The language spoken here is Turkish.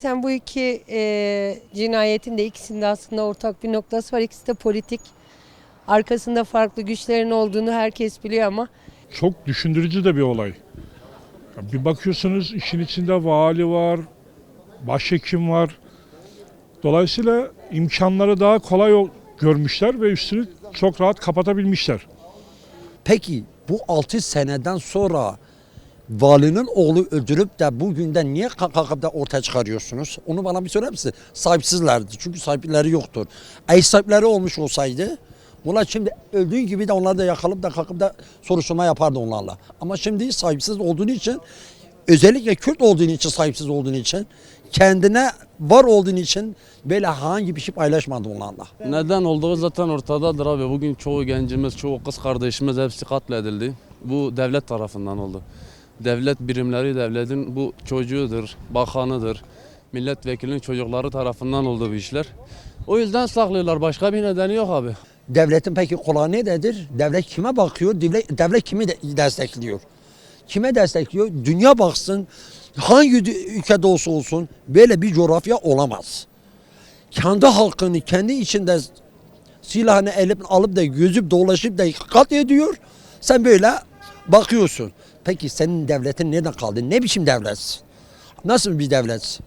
Sen bu iki cinayetin de ikisinde aslında ortak bir noktası var. İkisi de politik. Arkasında farklı güçlerin olduğunu herkes biliyor ama Çok düşündürücü de bir olay. Ya bir bakıyorsunuz işin içinde vali var, başhekim var. Dolayısıyla imkanları daha kolay görmüşler ve üstünü çok rahat kapatabilmişler. Peki bu 6 seneden sonra valinin oğlu öldürüp de bugünden niye kalkıp da ortaya çıkarıyorsunuz? Onu bana bir söyler misin? Sahipsizlerdi. Çünkü sahipleri yoktur. Eğer sahipleri olmuş olsaydı bunlar şimdi öldüğün gibi de onları da yakalayıp da kalkıp da soruşturma yapardı onlarla. Ama şimdi sahipsiz olduğu için, özellikle Kürt olduğu için, sahipsiz olduğu için, kendine var olduğu için böyle hangi bir şey paylaşmadı onlarla. Neden olduğu zaten ortadadır abi. Bugün çoğu gencimiz, çoğu kız kardeşimiz hepsi katledildi. Bu devlet tarafından oldu. Devlet birimleri devletin bu çocuğudur, bakanıdır, milletvekilinin çocukları tarafından oldu bu işler. O yüzden saklıyorlar. Başka bir nedeni yok abi. Devletin peki kulağı nedir? Devlet kime bakıyor? Devlet kimi destekliyor? Kime destekliyor? Dünya baksın, hangi ülkede olsa olsun böyle bir coğrafya olamaz. Kendi halkını kendi içinde silahını alıp da gözüp dolaşıp da katlediyor. Sen böyle bakıyorsun. Peki senin devletin neden kaldı? Ne biçim devletsin? Nasıl bir devletsin?